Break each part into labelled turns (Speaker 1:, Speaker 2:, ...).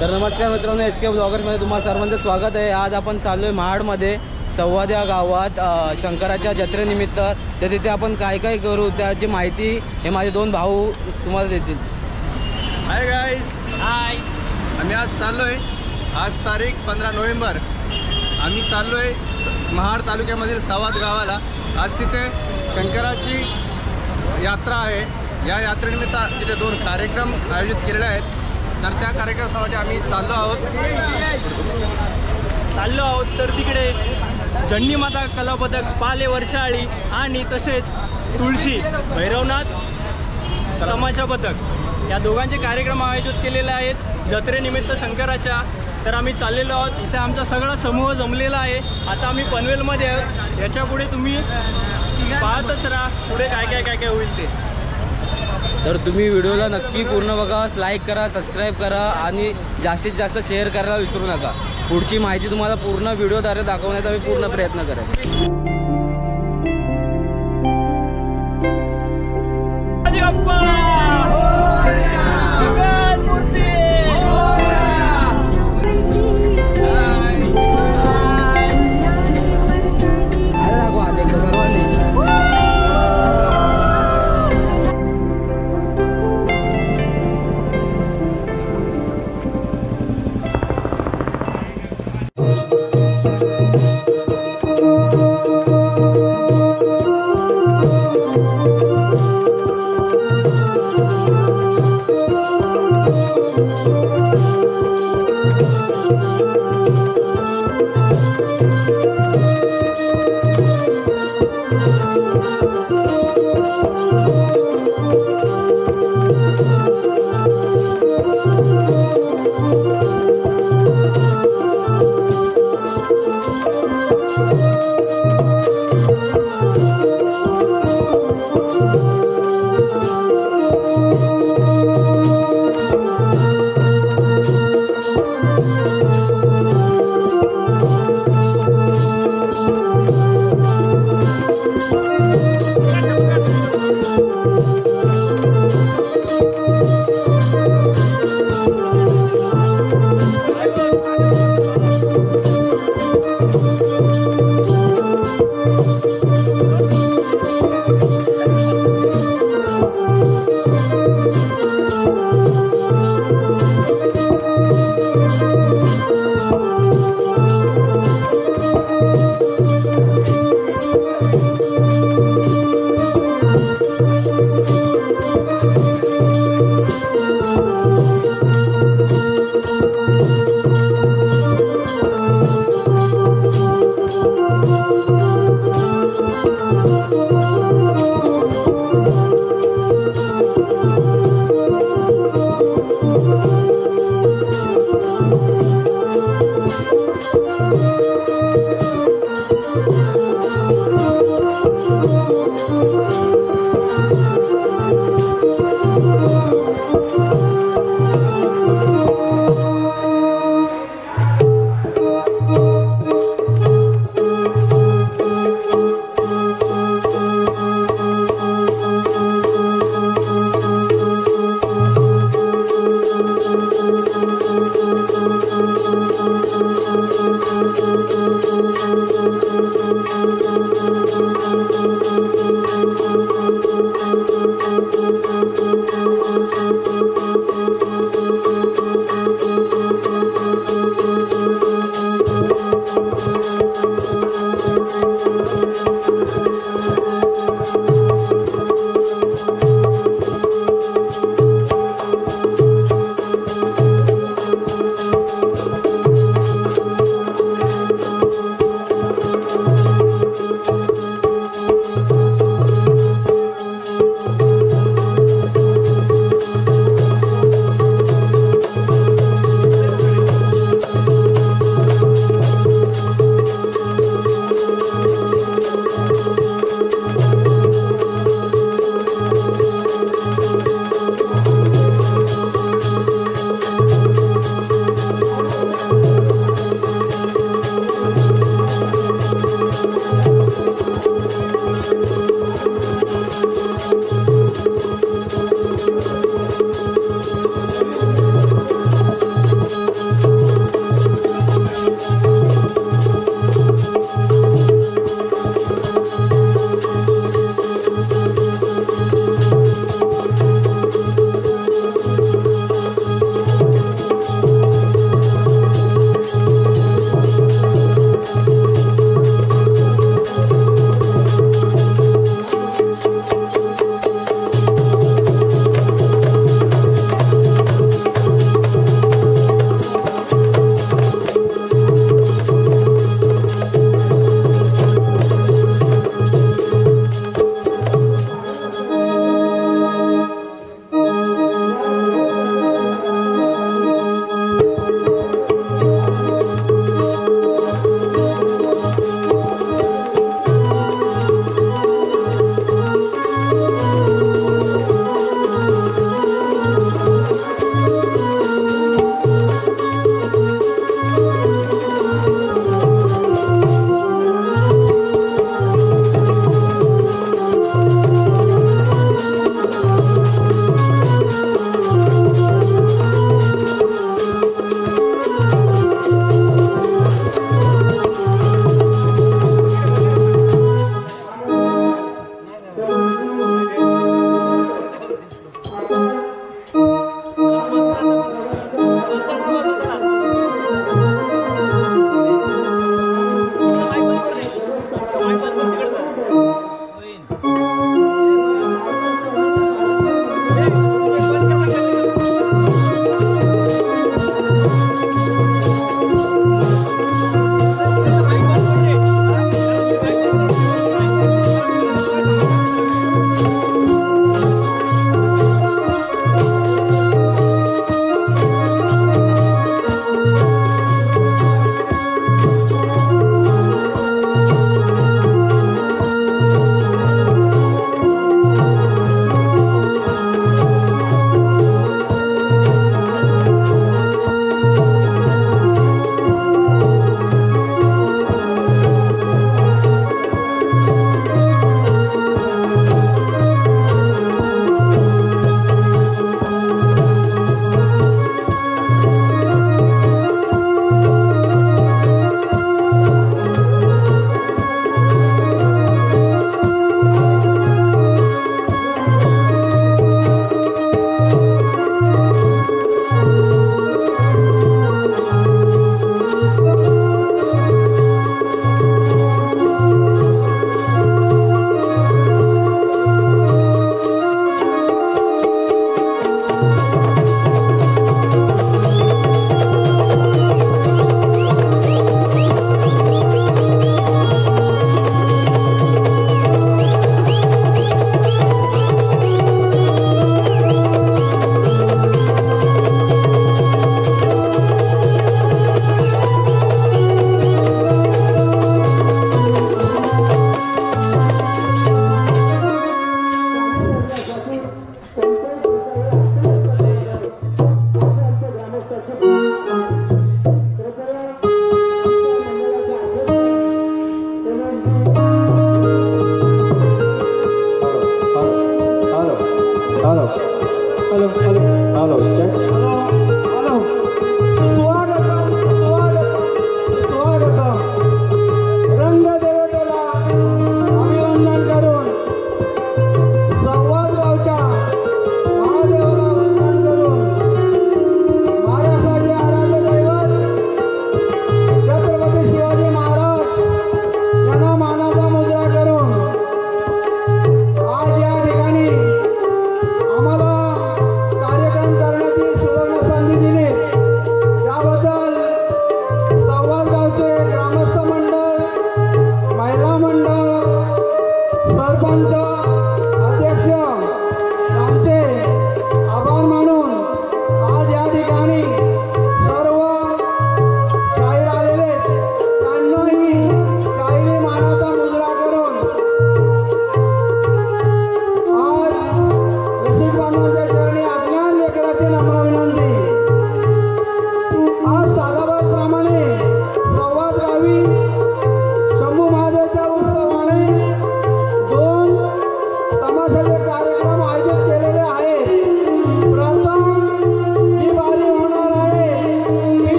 Speaker 1: तर नमस्कार मित्रांनो, SK ब्लॉगर्समध्ये तुम्हाला सर्वांचं स्वागत आहे। आज आपण चाललो आहे महाडमध्ये सव्वाद या गावात शंकराच्या जत्रेनिमित्त। तर तिथे आपण काय काय करू त्याची माहिती हे माझे दोन भाऊ तुम्हाला देतील।
Speaker 2: हाय गाइस, हाय। आम्ही आज चाललो आहे, आज तारीख 15 नोव्हेंबर। आम्ही चाललो आहे महाड तालुक्यामधील सव्वाद गावाला। आज तिथे शंकराची यात्रा आहे। या यात्रेनिमित्त तिथे दोन कार्यक्रम आयोजित केलेले आहेत। तर त्या कार्यक्रमासाठी आम्ही चाललो आहोत। तर तिकडे जन्नीमाता कला पथक, पाले वर्षाळी आणि तसेच तुळशी भैरवनाथ तमाशा पथक या दोघांचे कार्यक्रम आयोजित केलेले आहेत जत्रेनिमित्त शंकराच्या। तर आम्ही चाललेलो आहोत। इथे आमचा सगळा समूह जमलेला आहे। आता आम्ही पनवेलमध्ये आहोत। याच्या पुढे तुम्ही पाहतच राहा पुढे काय काय होईल ते।
Speaker 1: तर तुम्ही व्हिडिओला नक्की पूर्ण बघा, लाईक करा, सबस्क्राईब करा आणि जास्तीत जास्त शेअर करायला विसरू नका। पुढची माहिती तुम्हाला पूर्ण व्हिडिओद्वारे दाखवण्याचा मी पूर्ण प्रयत्न करेन।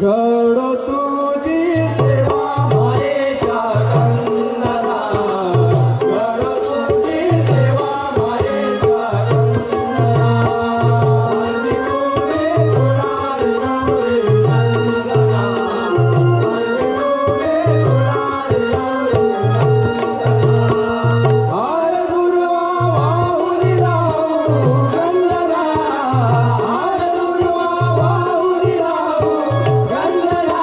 Speaker 3: घडो तुझी सेवा मायेच्या कंदना घडो तुझी सेवा मायेच्या कंदना विठुले तुळार गौरी नंदना विठुले तुळार गौरी नंदना हार गुरुवा वाहुनी लावू गंगना हार गुरुवा वाहुनी लावू गंगना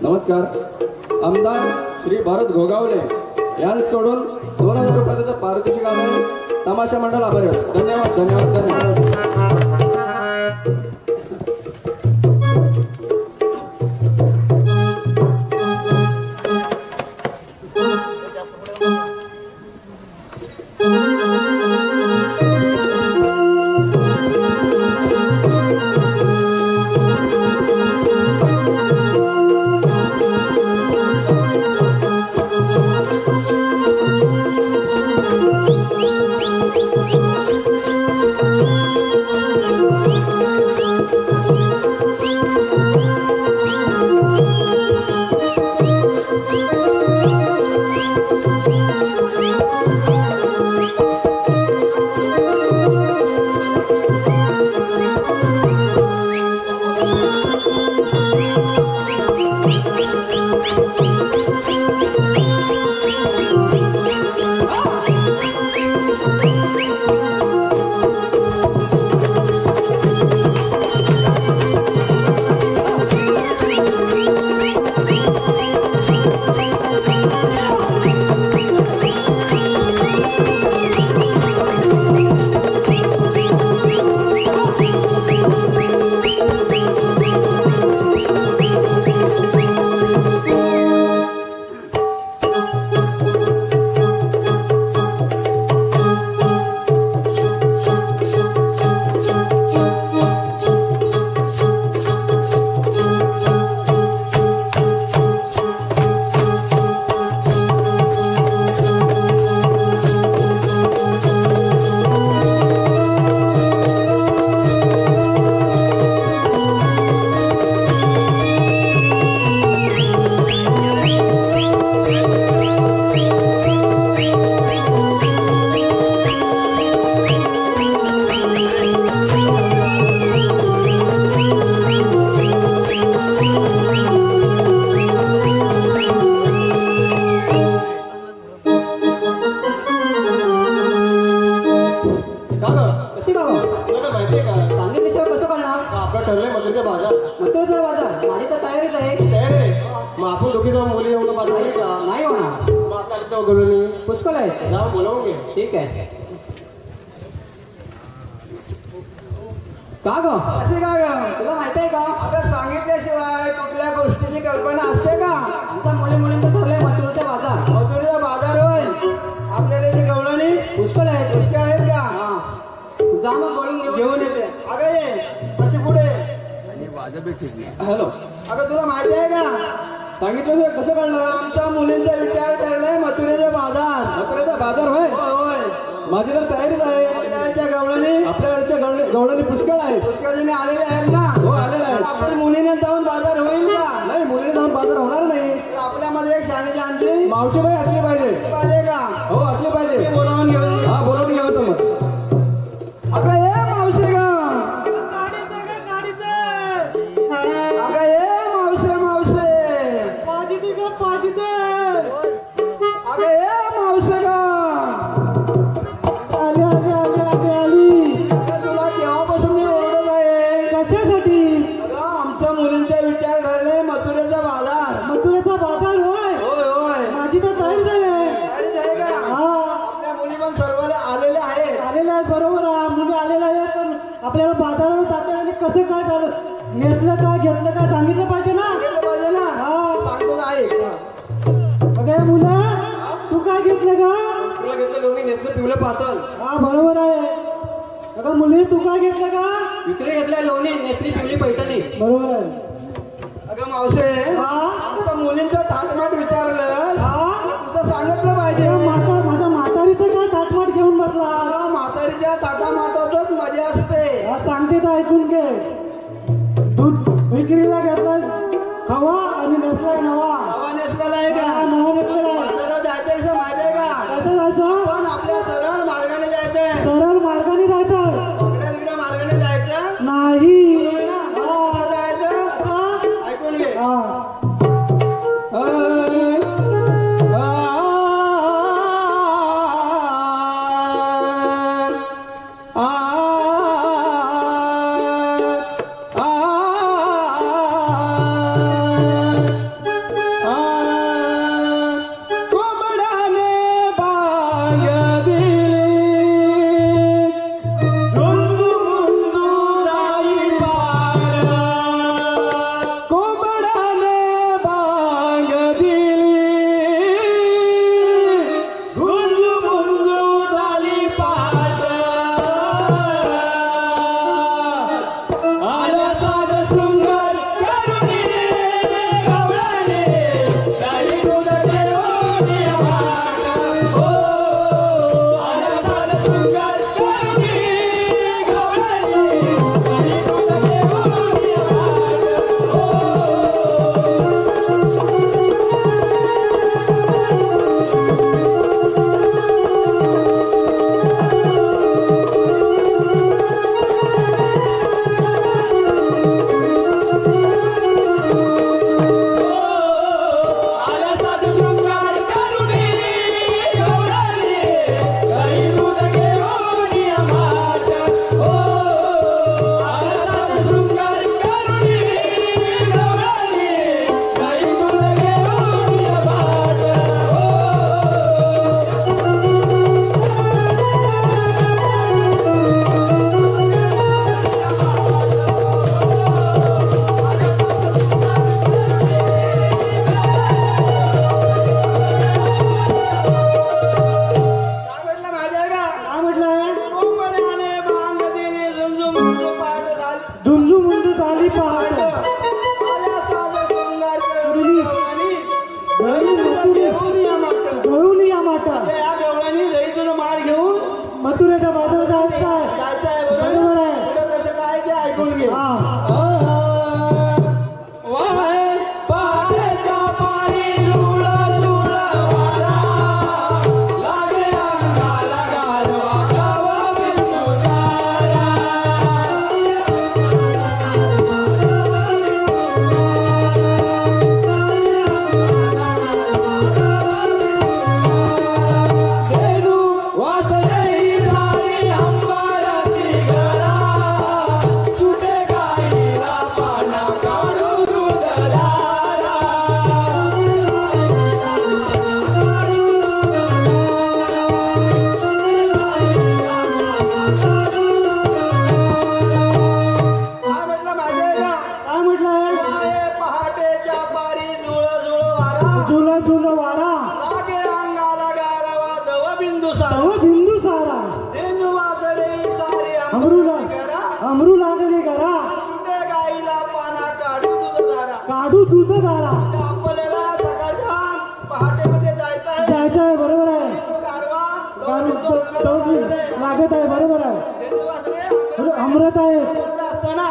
Speaker 3: नमस्कार. आमदार श्री भारत घोगावले यांच्याकडून 2000 रुपयाचं पारितोषिक आहे. तमाशा मंडळ आभारी आहोत. धन्यवाद धन्यवाद धन्यवाद.
Speaker 4: कशी बाबा
Speaker 3: तुला काय माहितीये का?
Speaker 4: सांगितल्याशिवाय कसं करणार?
Speaker 3: आपलं ठरलंय मधुरच्या बाजार.
Speaker 4: मथुरेचा बाजार माझी तर तयारीच आहे.
Speaker 3: तयार आहे? मग आपण दोघी जाऊन मुली येऊन बाजार आहे का?
Speaker 4: नाही होणार.
Speaker 3: मग आता इथं वगैरे
Speaker 4: पुष्कळ आहे.
Speaker 3: जाऊन बोलावून घे.
Speaker 4: ठीक आहे. का ग
Speaker 3: असे काय गं?
Speaker 4: तुला माहित आहे का
Speaker 3: आता सांगितल्याशिवाय कुठल्या गोष्टीची कल्पना असते का?
Speaker 4: आमच्या मुलींचं ठरलंय मथुरेचा बाजार.
Speaker 3: मधुरचा बाजार होय. आपल्याला इथे गवळणी
Speaker 4: पुष्कळ आहे.
Speaker 3: पुष्कळ आहेत का?
Speaker 4: हा जा मग बोलून
Speaker 3: घेऊन येते. अगं ये कशी पुढे. हॅलो. अगं तुला माहिती आहे का? सांगितलं कसं कळलं? आमच्या मुलींचा विचार ठरलाय मथुरेचा बाजार. मथुरेचा बाजार होय. होय. माझी तर तयारीच आहे. आपल्या गवळणी आपल्याकडच्या गवळणी पुष्कळ आहे. पुष्कळजणी आलेले आहेत ना? हो आलेले आहेत. आपण मुलीने जाऊन बाजार होईल का? नाही मुलीने जाऊन बाजार होणार नाही. आपल्यामध्ये एक शाळेची आमची मावशीबाई असली पाहिजे. पाहिजे का? हो असली पाहिजे. बोलावून घेऊन. हा बोलावून घ्यावं मग. अगं ये मावशी ग. अगं ये मावशे मावशे. अगं ये मावशे ग. तुला केव्हापासून मी ओरडत आहे. कशासाठी? अगं आमच्या मुलींचा विचार ठरले मथुरेचा बाजार. मथुरेचा बाजार होय. होय होय. माझी तर तयारी आहे का? आपल्या मुली पण सर्व आलेले आहेत.
Speaker 5: आलेले आहेत बरोबर आहे. मुली आलेल्या आहेत पण आपल्याला बाजारावर जाते आणि कसं काय झालं नेसलं का घेतलं का सांगितलं पाहिजे ना.
Speaker 3: सांगितलं पाहिजे ना. सांगतो ना ऐक.
Speaker 5: अगं मुलं तू काय घेतलं का?
Speaker 3: तुला घेतलं लोणी नेसलं पिवलं पातळ.
Speaker 5: हा बरोबर आहे. अगं मुली तू काय घेतलं का?
Speaker 4: विक्री घेतलाय लोणी नेसली पिवली पैठणी.
Speaker 5: बरोबर आहे.
Speaker 3: अगं मावशे
Speaker 5: हा
Speaker 3: आमच्या मुलींचं थाटमाट विचारलं.
Speaker 5: हा
Speaker 3: तुझं सांगितलं पाहिजे.
Speaker 5: माझ्या म्हातारीचं काय ताटमाट घेऊन बसला.
Speaker 3: अगं, म्हातारीच्या ताटामाटातच मजा असते.
Speaker 5: हा सांगते तर ऐकून घे. दूध विक्रीला घेतलाय खवा आणि नेसलाय नवा.
Speaker 3: हवा नेसलेला आहे
Speaker 5: हा,
Speaker 3: का?
Speaker 5: नवा नेसलेला आहे.
Speaker 3: बाजारात जायचं असं माहिती आहे का?
Speaker 5: कसं जायचं?
Speaker 3: पण आपल्या सरळ मार्गाने जायचंय.
Speaker 5: सरळ मार्गाने जायचं
Speaker 3: इकडे तिकडे मार्गाने जायचं
Speaker 5: नाही.
Speaker 3: कसं जायचं
Speaker 5: हा.
Speaker 3: ऐकून घे.
Speaker 5: हा.
Speaker 3: आल्या साधं शृंगार करून गवळणी, दही दूध घेऊन या माट.
Speaker 5: गळून या माटा
Speaker 3: या गवळणी दही दूध माठ घेऊन
Speaker 5: मथुरेच्या बाजारात जायचं आहे.
Speaker 3: जायचं आहे. बरोबर
Speaker 5: बरोबर आहे.
Speaker 3: पुढं कसं काय ते ऐकून घे.
Speaker 5: हा
Speaker 3: वाहे पहाटेच्या पारी झुळ झुळ वारा, लागे अंगाला गारवा गावा बिंदू सारा. वेणू वाजले सारी अंबराची गळा, सुटे गाईला पाना काढू दूध धारा. काय म्हटलं माझे का?
Speaker 5: काय म्हटलंय?
Speaker 3: आहे पहाटेच्या पारी झुळ झुळ वारा,
Speaker 5: झुला झुला वारा
Speaker 3: लागे अंगाला गारवा दव बिंदू सारा.
Speaker 5: अहो बिंदू सारा
Speaker 3: वेणू वाजले सारी
Speaker 5: अमरूला
Speaker 3: अंबराची गळा,
Speaker 5: अमरू लागली करा
Speaker 3: सुटे गाईला पाना काढू दूध धारा.
Speaker 5: काढू दूध गारा
Speaker 3: आपल्याला सकाळच्या पहाटेमध्ये जायचं आहे.
Speaker 5: जायचं आहे. बरोबर आहे.
Speaker 3: गारवा
Speaker 5: गारू लागत आहे. बरोबर आहे.
Speaker 3: वेणू वाजले
Speaker 5: अमृत आहे.
Speaker 3: असताना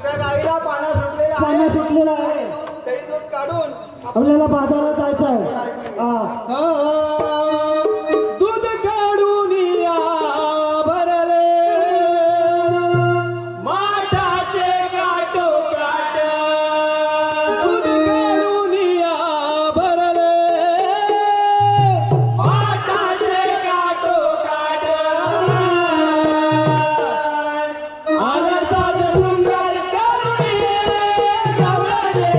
Speaker 3: त्या गाईला पाना सुटलेला
Speaker 5: पाण्या
Speaker 3: आहे.
Speaker 5: सुटलेला आहे.
Speaker 3: दही दूध काढून
Speaker 5: आपल्याला बाजारात जायचं आहे. हा
Speaker 3: दूध काढून या भरले माठाचे काटो काट. दूध काढून या भरले माठाचे काटो काट. आला साज शृंगार करुणी गवळणे,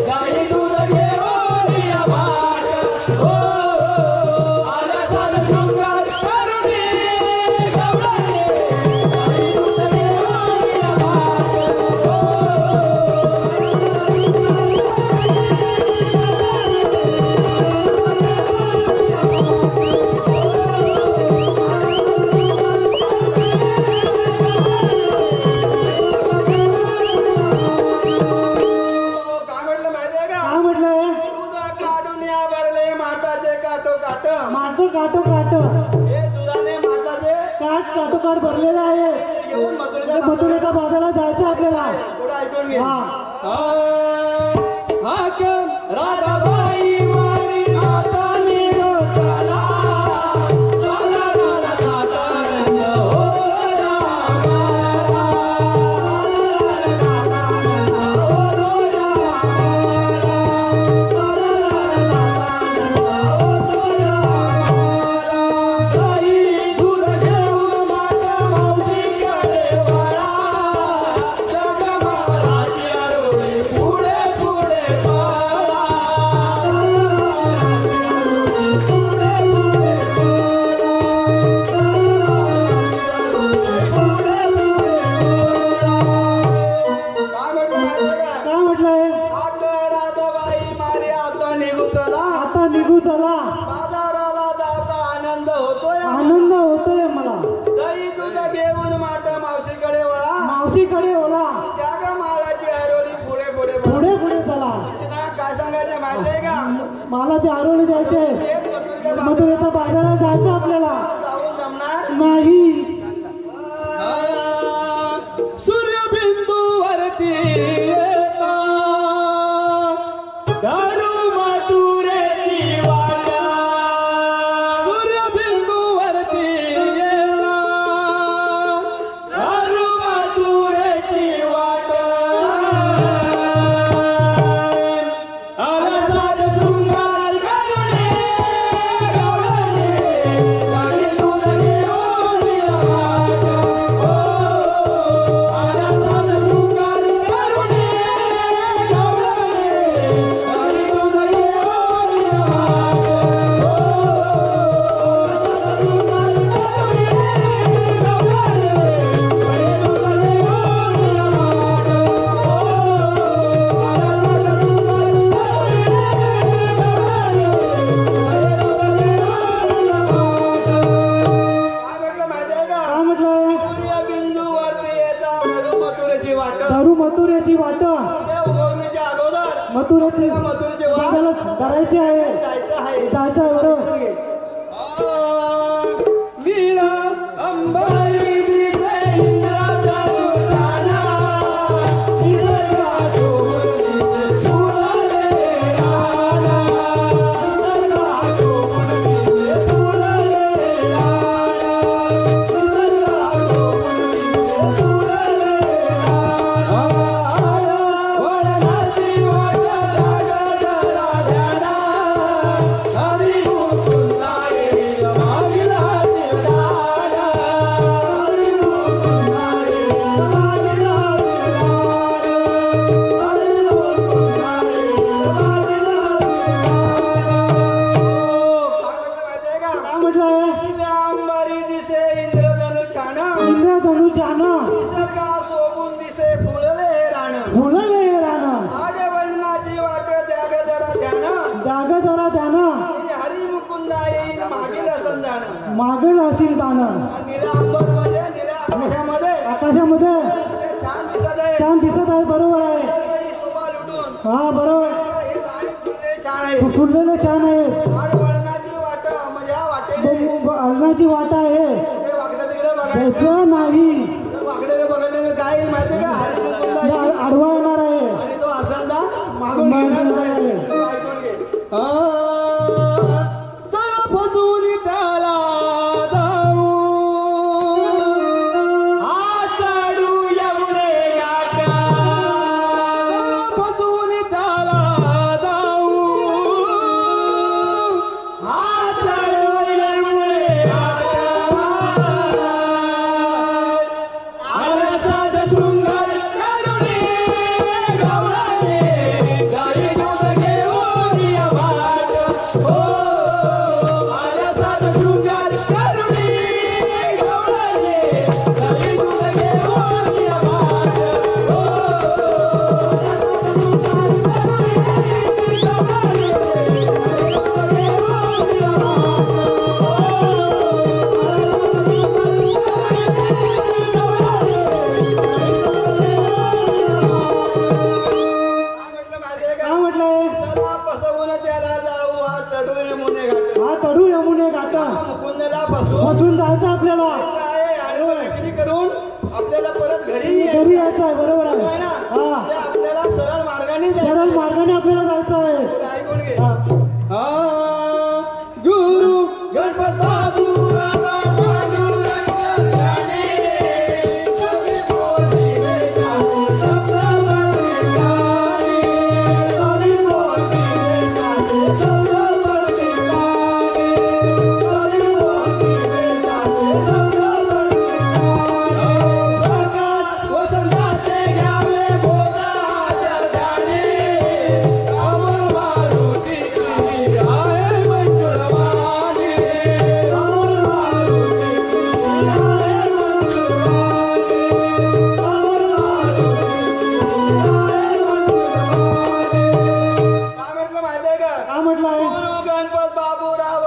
Speaker 3: गाई दूध घेऊन या माठ. हो आला साज शृंगार करुणी गवळणे, गाई दूध घेऊन या माठ. काय म्हटलं माहितीये का?
Speaker 5: काय म्हटलंय?
Speaker 3: दूध काढून या भरले माठाचे काटो काट.
Speaker 5: माठ काटो काट
Speaker 3: हे दुधाने माठाचे
Speaker 5: काट काटो काट भरलेला आहे.
Speaker 3: घेऊन मथुरेच्या
Speaker 5: मथुरेच्या बाजारात जायचं आपल्याला.
Speaker 3: पुढे ऐकून घे.
Speaker 5: हा
Speaker 3: हाकम राधाबाई वारी आता निघो चला, चला सातारंग हो गाई दूध घेऊन माता मावशीकडे वळा, जगमालाची आरोळी पुढे पुढे पळा. काय म्हटलं माहितीये का?
Speaker 5: काय म्हटलंय?
Speaker 3: अगं राधाबाई मारी आता निघू चला,
Speaker 5: आता निघू चला.
Speaker 3: बाजाराला जाता आनंद होतोय.
Speaker 5: आनंद होतोय मला.
Speaker 3: दही दूध घेऊन माता मावशीकडे वळा,
Speaker 5: मावशीकडे ओला.
Speaker 3: त्या ग माळाची आरोळी पुढे पुढे पळा.
Speaker 5: पुढे पुढे चला.
Speaker 3: तिला काय सांगायचं माहितीये का?
Speaker 5: मला ते आरोळी जायचे.
Speaker 3: एक मथुरेच्या
Speaker 5: मथुरेच्या बाजारात जायचं आपल्याला.
Speaker 3: जाऊन जमणार
Speaker 5: नाही.
Speaker 3: सूर्यबिंदू वरती येता दारू मथुरेची वाट. सूर्यबिंदू वरती येता दारू मथुरेची वाट. आला साज शृंगार करुणी गवळणी, गाई दूध घेऊन उद्या उगवण्याच्या अगोदर
Speaker 5: मथुरेची
Speaker 3: मथुरेचे वाद
Speaker 5: बाजाला करायची आहे
Speaker 3: जायचं आहे.
Speaker 5: जायचं आहे बरोबर
Speaker 3: लीला अंबाई दिसे इंद्राचा दुर्गाना, निसर्गा शोभून दिसे फुलले राना, निसर्गा शोभून दिसे फुलले राना, निसर्गा शोभून दिसे फुलले राना. वळणाची वाट जागा जरा ध्याना, हरी मुकुंदा येईल मागिला दिलदारा, हरी मुकुंदा येईल मागिला दिलदारा, हरी मुकुंदा येईल मागिला दिलदारा.
Speaker 5: काय म्हटलं आहे
Speaker 3: नील्या अंबारी दिसे इंद्रधनुष्यानं,
Speaker 5: इंद्रधनुष्यानं
Speaker 3: निसर्गा शोभून दिसे फुलले रानं.
Speaker 5: फुलले रानं
Speaker 3: आज वळणाची वाट द्याग जरा ध्यानं,
Speaker 5: जागा जरा त्यानं
Speaker 3: हरी मुकुंदा येईल मागील संधान.
Speaker 5: मागेल असेल जाणं
Speaker 3: निळ्या अंबरमध्ये निळ्या आकाशामध्ये
Speaker 5: आकाशामध्ये
Speaker 3: छान दिसत आहे.
Speaker 5: छान दिसत आहे बरोबर आहे
Speaker 3: निसर्गाची शोभा लुटून
Speaker 5: हा बरोबर
Speaker 3: हे झाडे फुलले छान आहे.
Speaker 5: फुललेलं छान आहे
Speaker 3: आज वळणाची वाट म्हणजे या वाटेने
Speaker 5: अर्णाची वाट आहे
Speaker 3: ते वाकडं तिकडे बघायचं.
Speaker 5: त्याचं नाही
Speaker 3: वाकडे बघायचं काय माहिती का, हरी मुकुंदा
Speaker 5: हे
Speaker 3: येईल.
Speaker 5: आडवा येणार आहे
Speaker 3: आणि तो असांदा मागून
Speaker 5: मागून
Speaker 3: घेणार
Speaker 5: जाईल.
Speaker 3: जाईल. तू ऐकून घे. चला फसवून त्याला जाऊ, हा चाडू एवढे गाठा. चला फसवून त्याला जाऊ, हा चाडू एवढे गाठा. आला साध शृंगार करुणी गवळणे, गाई दूध घेऊन या वाट. हो, आला साध शृंगार करुणी गवळणे, गाई दूध घेऊन या वाट. हो,
Speaker 5: काय म्हटलंय
Speaker 3: चला फसवून त्याला जाऊ, हा चढू यमुने घाट.
Speaker 5: हा कडू यमुने गाठा
Speaker 3: मुकुंदला फसवून
Speaker 5: बसून जायचं आपल्याला
Speaker 3: आहे आणि तो विक्री करून आपल्याला परत घरी यायचं
Speaker 5: घरी यायचं आहे बरोबर
Speaker 3: आहे
Speaker 5: आहे
Speaker 3: ना.
Speaker 5: हा
Speaker 3: ते आपल्याला सरळ मार्गाने जायचं
Speaker 5: सरळ
Speaker 3: आहे.
Speaker 5: मार्गाने आपल्याला जायचं आहे
Speaker 3: ते ऐकून घे.
Speaker 5: हा.
Speaker 3: गुरु गणपत बाबू राधा पांडुरंग जाणे, सगळे बोलले जाणे, शब्द बोलले जाणे, सगळे बोलले जाणे, शब्द बोलले जाणे, सगळे बोलले जाणे, शब्द बोलले जाणे. प्रकाश वसंताचे घ्यावे बोधाच्या जाणे, अमर मारुती तुझी आहे मैत्रीवाणी, अमर मारुती तुझी आहे मैत्रीवाणी, अमर मारुती तुझी आहे मैत्रीवाणी. काय म्हटलं माहितीये का?
Speaker 5: काय म्हटलंय
Speaker 3: गुरु गणपत बाबूराव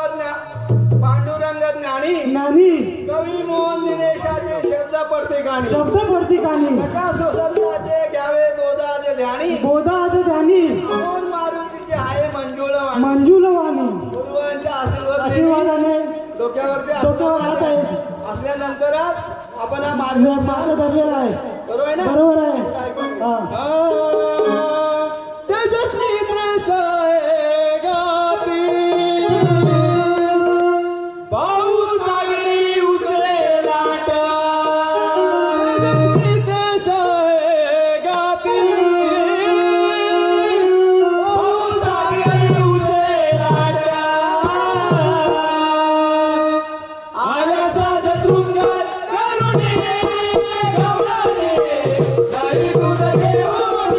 Speaker 3: पांडुरंग ज्ञानी,
Speaker 5: नानी
Speaker 3: कवी मोहन दिनेशाचे शब्द पडते गाणी,
Speaker 5: शब्द पडती कानी
Speaker 3: प्रकाश वसंताचे घ्यावे बोधाचे ध्यानी,
Speaker 5: बोधा आज ध्यानी
Speaker 3: अमर मारुतीचे आहे मंजुळवाणी.
Speaker 5: मंजूल वाणी
Speaker 3: गुरुवांच्या
Speaker 5: आशीर्वादाने
Speaker 3: डोक्यावरचे
Speaker 5: डोक्यावर हात आहे
Speaker 3: असल्यानंतरच आपण हा मार्ग
Speaker 5: मार्ग धरलेला आहे
Speaker 3: बरोबर आहे ना.
Speaker 5: बरोबर आहे हा
Speaker 3: तेजस्वी देश आहे गाती, पाऊस लागली उसळे लाट. तेजस्वी देश आहे गाती, पाऊस लागली उसळे लाट. आल्या साध शृंगार करुणी गवळणे, गाई दूध घेऊन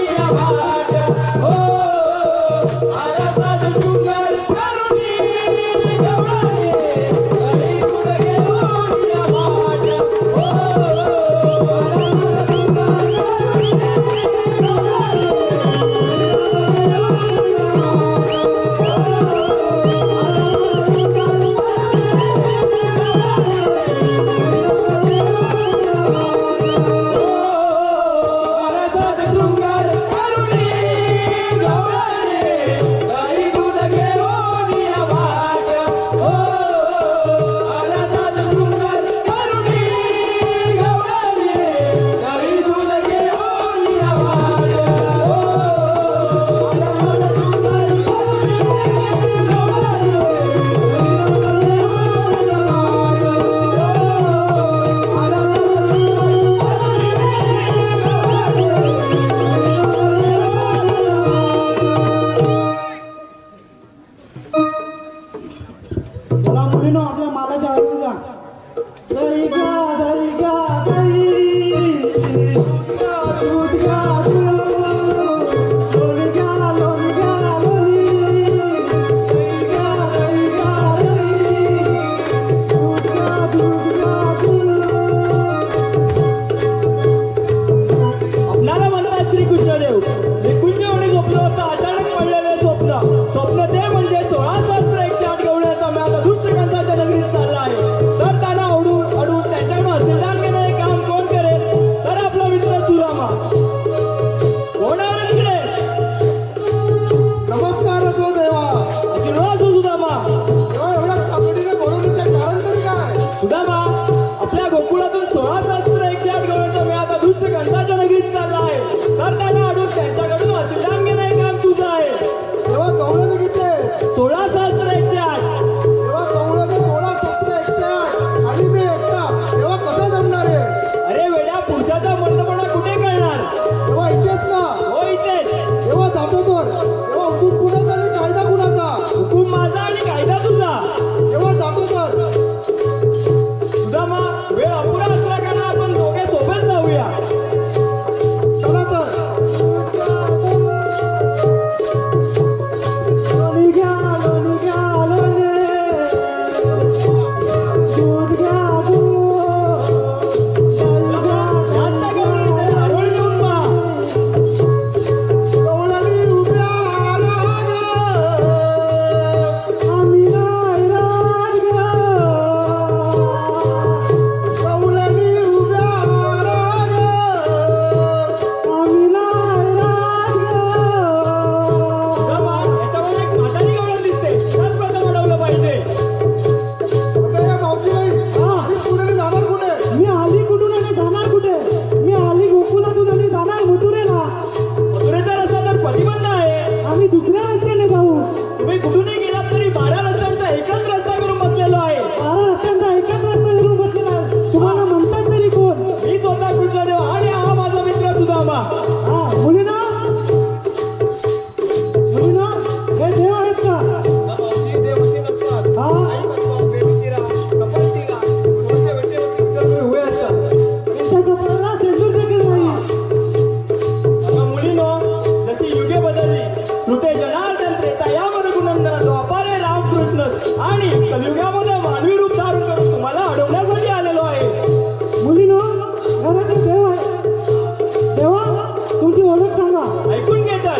Speaker 5: सांगा.
Speaker 3: ऐकून घे तर.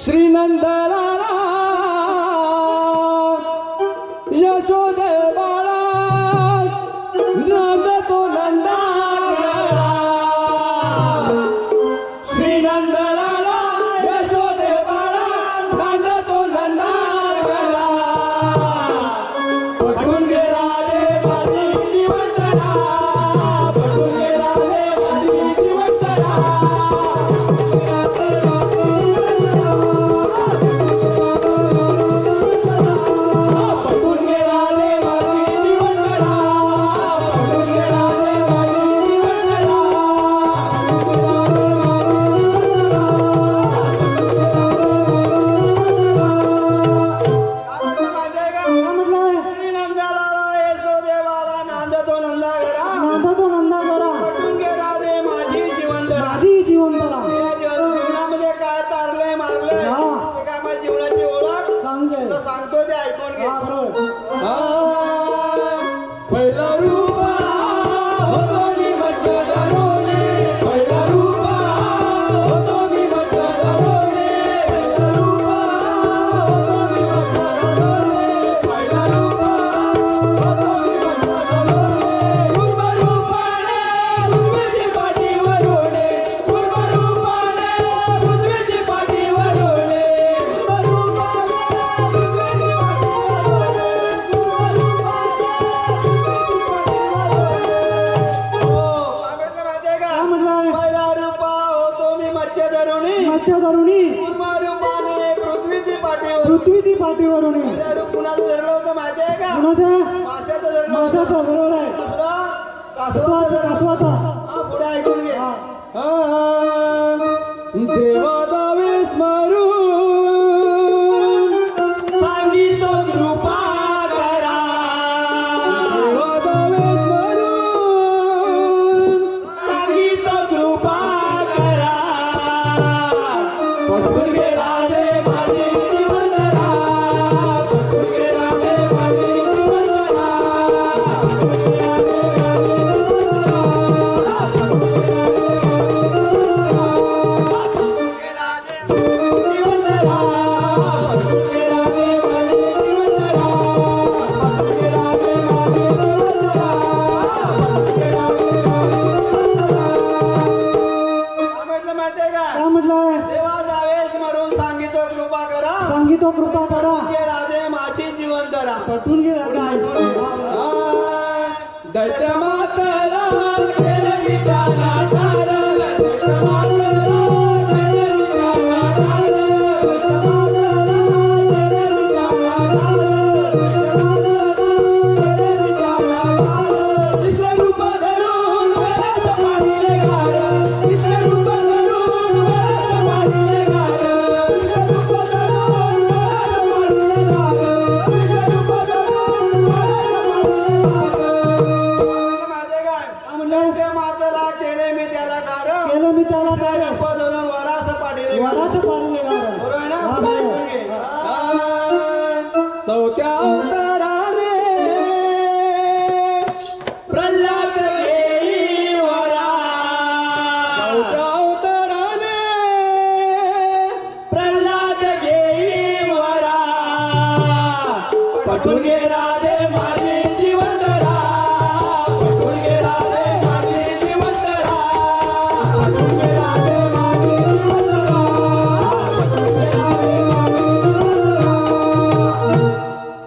Speaker 3: श्रीनंदलाला यशोदे बाळा नंद तो नंदा श्रीनंदलाला यशोदे बाळा नंद तो नंदा पटून गे राधे माझी जीवनरा पटून गे राधे माझी जीवनरा सांगतो ते ऐकून घे. पहिला रूपा होतो मी मज्जा दारोडे पहिला रूपा होतो मी मज्जा दारोडे पहिला रूपा होतो मी मज्जा दारोडे पहिला रूपा होतो मी मज्जा दारोडे पूर्व रूपाने पृथ्वीची पाठीवर ओढे पूर्व रूपाने पृथ्वीची पाठीवर ओढे पूर्व पृथ्वीची पाठीवरून कुणाचं धरलं होतं माहिती आहे का? माशाचं धरलं.
Speaker 5: माशाचं बरोबर आहे.
Speaker 3: दुसरा कासवाचा. पुढे ऐकून घे. देवाचा विस्मरून सांगितो कृपा करा देवाचा विस्मरून सांगितो कृपा करा पटून गे राधे माझी जीवनरा पटून गे राधे माझी जीवनरा
Speaker 5: सांगितो कृपा करा
Speaker 3: राधे माझी जीवन धरा
Speaker 5: पटून घे राधे.
Speaker 3: दैत्य मातला केलं मी त्याला ठार दैत्य मातला केलं मी त्याला ठार दैत्य मातला केलं मी त्याला ठार दैत्य मातला केलं मी त्याला ठार तिसरे रूप धरून वरच पाडीले घार तिसरे रूप धरून वरच पाडीले घार तिसरे रूप धरून वरच पाडीले घार तिसरे रूप धरून वरच पाडीले घार मातला केले मी त्याला कार
Speaker 5: केलं मी त्याला काय
Speaker 3: रूप धरून वरास पाडीले घार
Speaker 5: वराचं पाडले गाणं.
Speaker 3: बरोबर आहे ना? पुढे ऐकून घे. चौथ्या अवताराने प्रल्हाद घेई वरा चौथ्या अवताराने प्रल्हाद घेई वरा पटून गे राधे माझी जीवनरा पटून गे राधे माझी जीवनरा पटून गे राधे माझी जीवनरा पटून गे राधे माझी जीवनरा.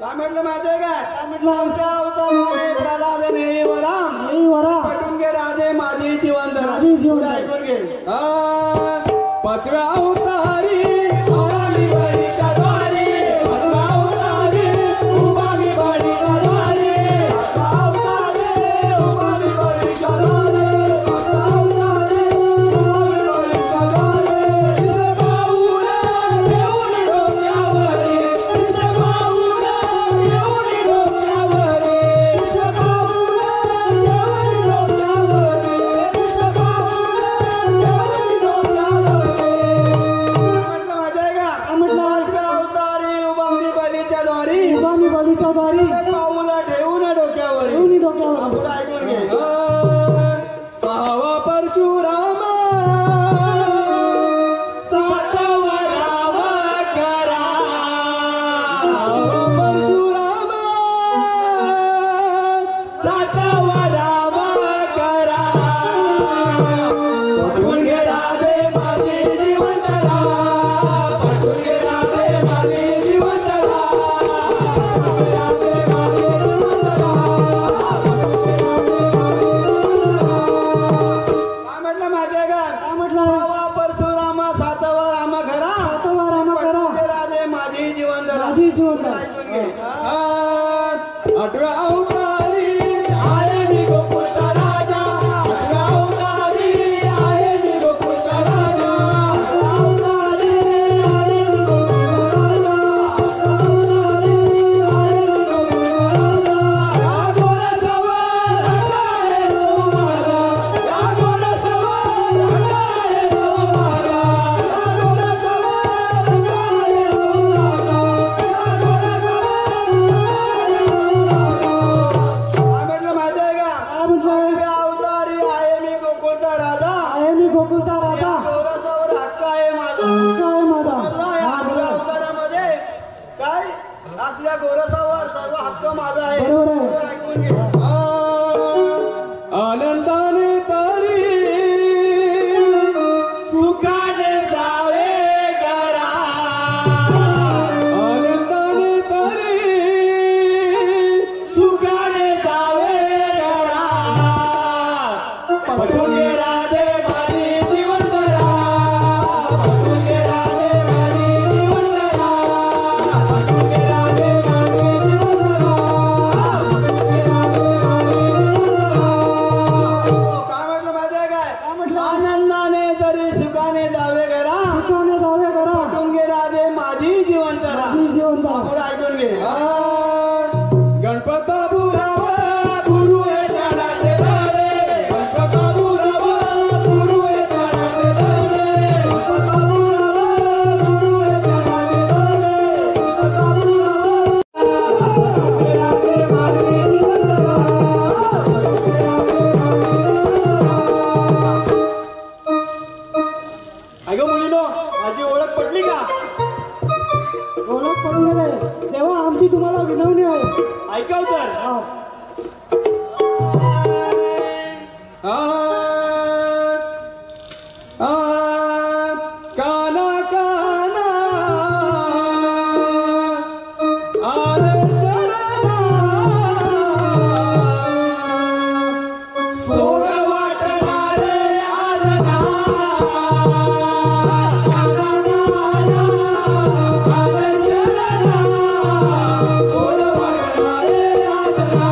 Speaker 3: काय म्हटलं माहितीये काय? चौथ्या अवताराने प्रल्हाद घेई वरा
Speaker 5: नाही वरा
Speaker 3: पटून गे राधे माझी जीवनरा
Speaker 5: माझी जीवनरा.
Speaker 3: ऐकून घे. पाचव्या अवतारी आली बळीच्या द्वारी पाचव्या अवतारी उभा मी बळीच्या बलीच्या द्वारी
Speaker 5: उभा मी बलीच्या द्वारी
Speaker 3: पाऊला ठेवून डोक्यावर
Speaker 5: येऊन डोक्यावर
Speaker 3: पुढं ऐकून घे सहावा परशुराम सातवा राम करा परशुराम सातवा राम करा पटून घे राधे माझे जीवनला पटून घे राधे माझे जीवनला काय म्हटलं माहितीये का
Speaker 5: काय म्हटलं
Speaker 3: सहावा परशुराम सातवा राम खरा
Speaker 5: सातवा राम करा
Speaker 3: पटून घे राधे माझी जीवन
Speaker 5: माझी जीवन
Speaker 3: आठव्या अवतारी आहे मी गोकुळचा राजा आठव्या अवतारी आहे मी गोकुळचा राजा या गोरसावर आहे तो माझा या गोरसावर आहे तो माझा या गोरसावर आहे तो माझा काय म्हटलं माहितीये का
Speaker 5: काय म्हटलं
Speaker 3: आठव्या अवतारी आहे मी गोकुळचा राजा
Speaker 5: आहे मी गोकुळचा राजा
Speaker 3: या गोरसावर हक्क आहे माझा
Speaker 5: काय माझा
Speaker 3: या आठव्या अवतारामध्ये काय असल्या गोरसावर सर्व हक्क माझा आहे
Speaker 5: बरोबर आहे.
Speaker 3: पुढं ऐकून घे आनंदाने तारी सुखाने जावे घरा आनंदाने तारी सुखाने जावे घरा पटून घे राधे माझी जीवनला पटून घे राधे माझी जीवनला पटून घे राधे माझी जीवनला काय म्हटलं माहितीये काय
Speaker 5: काय म्हटलं
Speaker 3: आनंदाने तरी सुखाने जावे घरा
Speaker 5: सुखाने जावे करा
Speaker 3: पटून घे राधे माझी जीवन जरा
Speaker 5: माझी जीवन जा
Speaker 3: पुढे ऐकून घे गणपता बुरावा गुरु हे झाडाचे झाडे गणपता बुरावा गुरु हे झाडाचे झाडे गणपता बुरावा गुरु हे झाडाचे झाडे गणपता अगं मुलीनो माझी ओळख पटली का
Speaker 5: ओळख पडून गेले तेव्हा आमची तुम्हाला विनवणी आहे
Speaker 3: ऐकाव तर
Speaker 5: हा.
Speaker 3: काना काना आले शरणा सोड वाटणारे आजना आले शरणा सोड वाटणारे आजना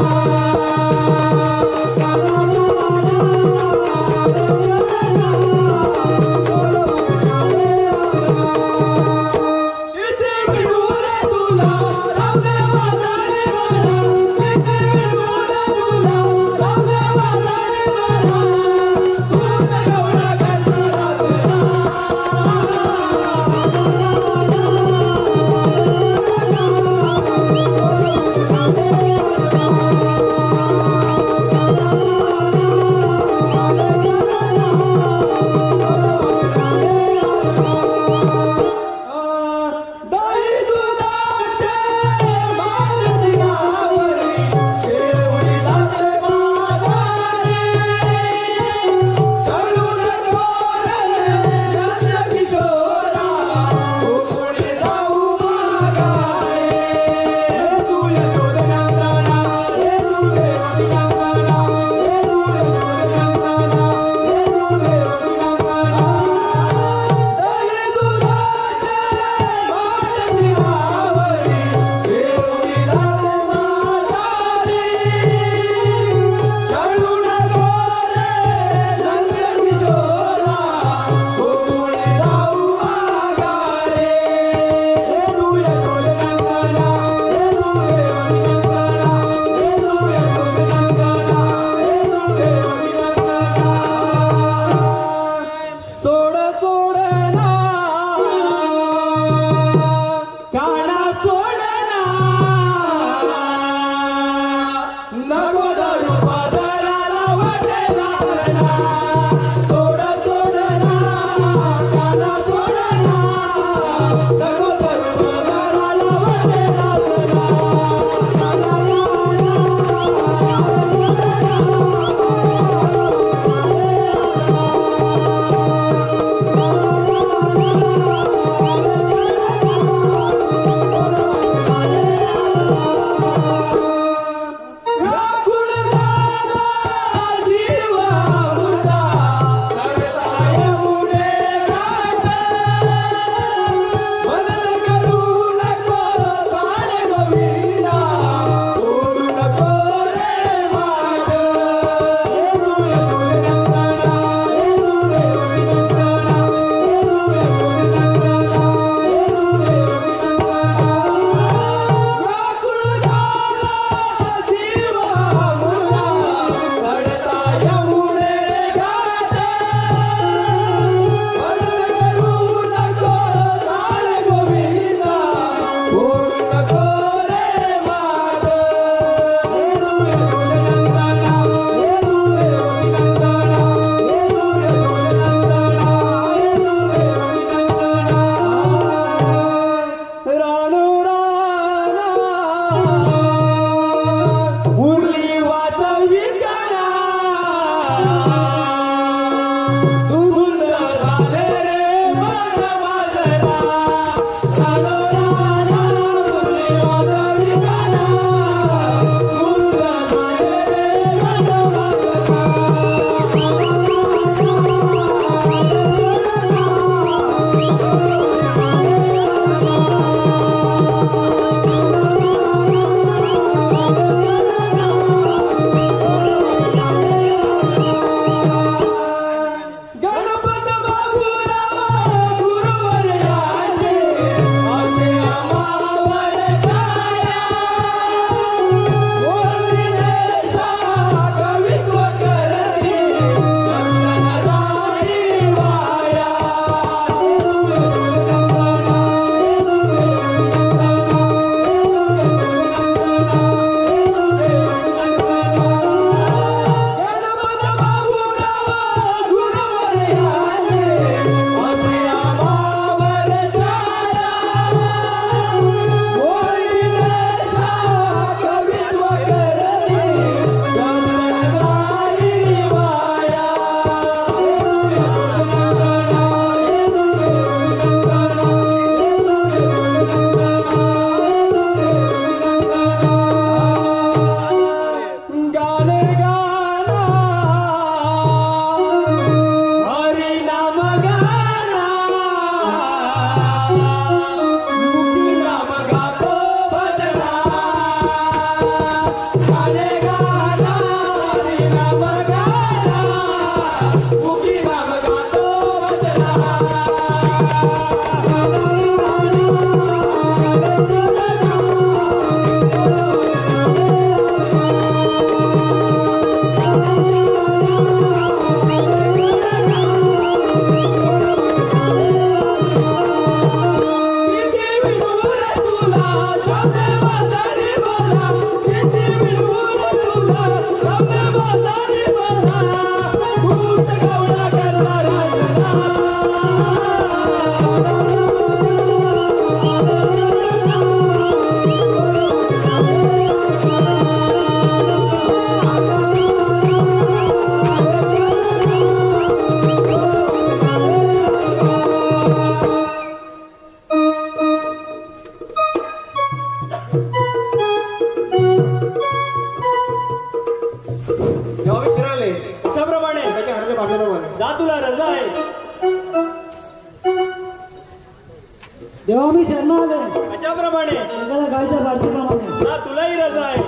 Speaker 5: तेव्हा मी शर्मा आले
Speaker 2: अशाप्रमाणे
Speaker 5: एखाद्या गायच्या बारतीप्रमाणे.
Speaker 2: ना तुलाही रजा आहे.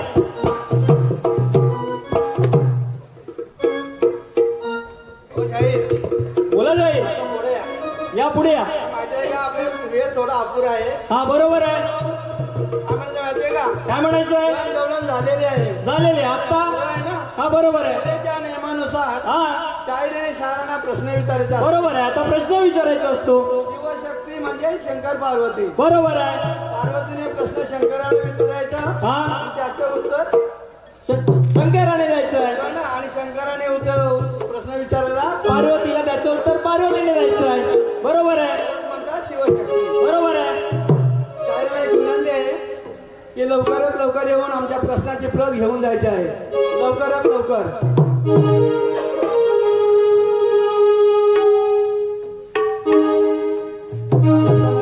Speaker 3: हो शाहीर,
Speaker 2: बोला जाईल.
Speaker 3: पुढे या.
Speaker 2: या पुढे या.
Speaker 3: माहिती आहे का आपल्या वेळ थोडा अपुरा आहे.
Speaker 2: हा बरोबर आहे.
Speaker 3: आम्हाला माहिती आहे का
Speaker 2: काय म्हणायचं आहे?
Speaker 3: दौलत झालेली आहे.
Speaker 2: झालेले आता.
Speaker 3: आहे ना?
Speaker 2: हा बरोबर आहे.
Speaker 3: त्या नियमानुसार
Speaker 2: हा
Speaker 3: शाहीर आणि शाळांना प्रश्न विचारायचा असतो.
Speaker 2: बरोबर आहे. आता प्रश्न विचारायचा असतो.
Speaker 3: शिवशक्ती म्हणजे शंकर पार्वती.
Speaker 2: बरोबर आहे.
Speaker 3: पार्वतीने प्रश्न शंकराला विचारायचा
Speaker 2: हा
Speaker 3: आणि त्याचं उत्तर
Speaker 2: शंकराने द्यायचं आहे.
Speaker 3: आणि शंकराने प्रश्न विचारला
Speaker 2: पार्वतीला त्याचं उत्तर पार्वतीने द्यायचं आहे. बरोबर आहे.
Speaker 3: म्हणतात शिवशक्ती.
Speaker 2: बरोबर आहे.
Speaker 3: शाळेला एक विनंती आहे की लवकरात लवकर येऊन आमच्या प्रश्नाची प्रत घेऊन जायची आहे. लवकरात लवकर.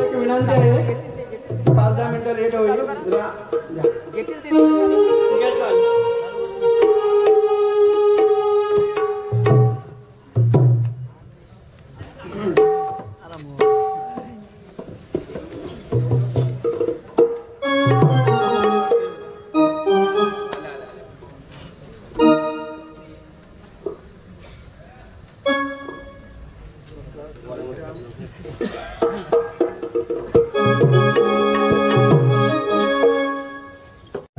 Speaker 3: एक विनंती आहे, 5-10 मिनिटं लेट होईल. जरा द्या.
Speaker 2: ठीक आहे, चालेल.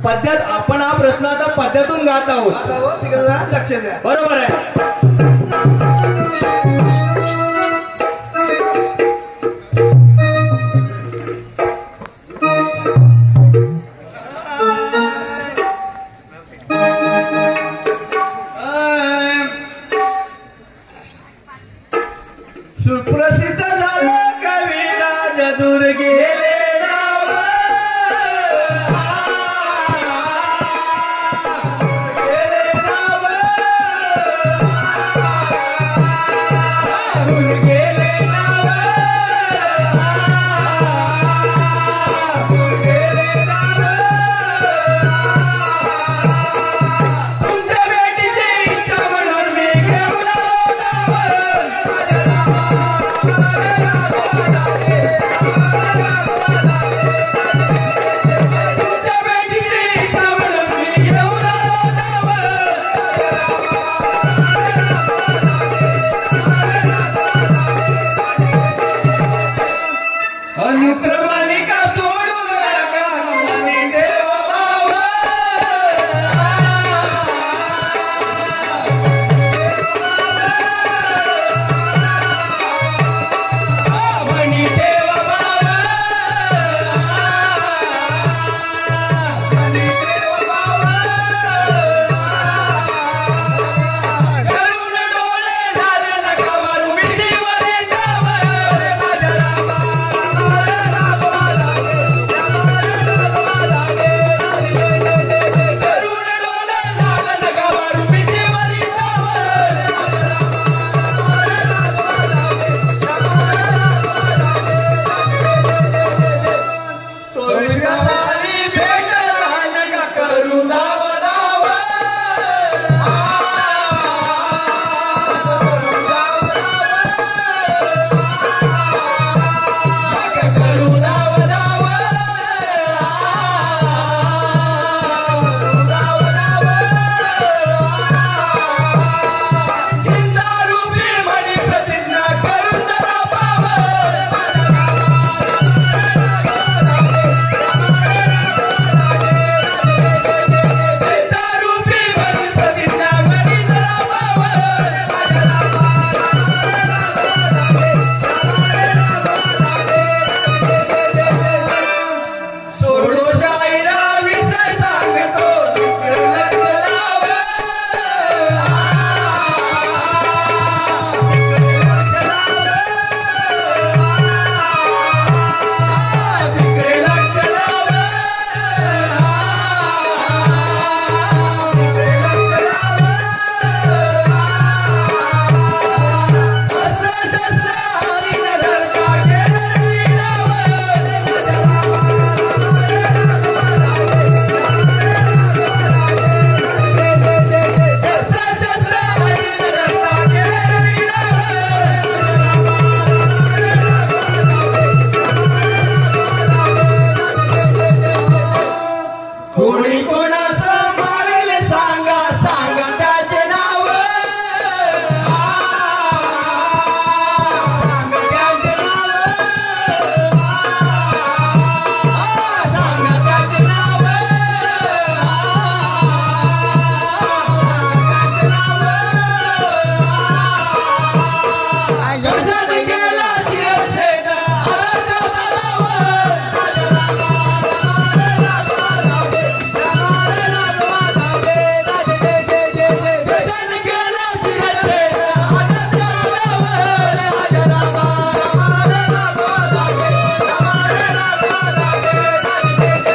Speaker 2: पद्यात आपण हा प्रश्न आता पद्यातून गात आहोत.
Speaker 3: आता हो, तिकडे जरा लक्ष द्या.
Speaker 2: बरोबर आहे.
Speaker 3: सुप्रसिद्ध झालं कविराज दुर्गे कोणी कोणाचं मारले सांगा सांगा त्याचे नाव सांगा त्याचे नाव सांगा त्याचे नाव कशाने गेला शिरछेद आराच्या दारावर कशाने गेला शिरछेद आराच्या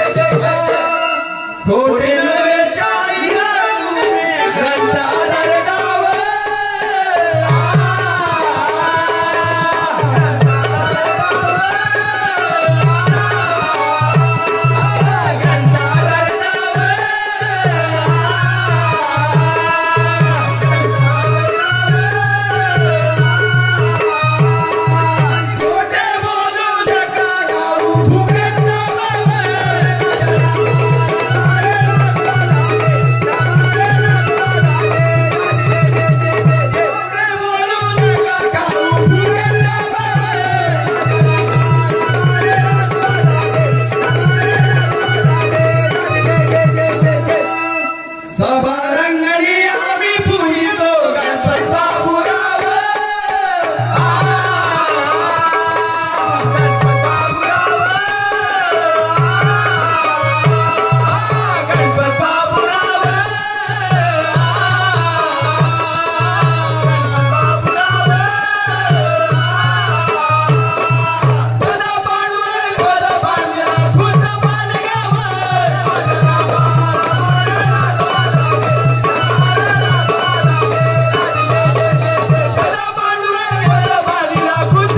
Speaker 3: दारावर थोडे नवे चाळी घरच्या दरडावर छोटे बोलू नका गाऊ फुकट छोटे बोलू नका गाऊ सभा रंगणी आम्ही पुहितो गणपत बाबूराव गणपत बाबूराव सदा पांडुरंग पद बांधला खुद सदा पांडुरंग पद बांधला खुद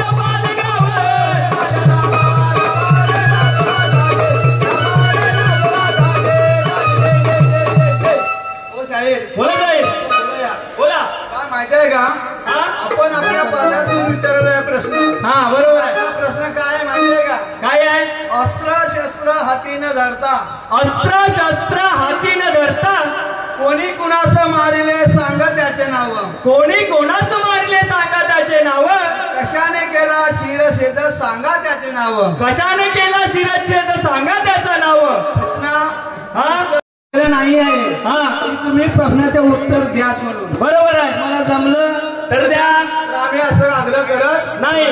Speaker 3: ओ शाहीर
Speaker 2: बोला साहेब बोला
Speaker 3: काय माहिती आहे का
Speaker 2: हा
Speaker 3: आपण आपल्या पाल्यातून विचारलेला प्रश्न
Speaker 2: हा बरोबर आहे
Speaker 3: हा प्रश्न काय आहे माहिती आहे का
Speaker 2: काय आहे
Speaker 3: अस्त्र शस्त्र हाती न धरता
Speaker 2: अस्त्र शस्त्र हाती न धरता
Speaker 3: कोणी कुणाचं मारिले सांगा त्याचे नाव
Speaker 2: कोणी कोणाचं मारले सांगा त्याचे नाव
Speaker 3: कशाने केला शिरछेद सांगा त्याचे नाव
Speaker 2: कशाने केला शिरच्छेद सांगा त्याचं नाव
Speaker 3: प्रश्न
Speaker 2: हा
Speaker 3: नाही आहे
Speaker 2: हा
Speaker 3: पण तुम्ही प्रश्नाचे उत्तर द्या म्हणून
Speaker 2: बरोबर आहे
Speaker 3: मला जमलं
Speaker 2: तर द्या
Speaker 3: तर आम्ही असं आग्रह करत
Speaker 2: नाही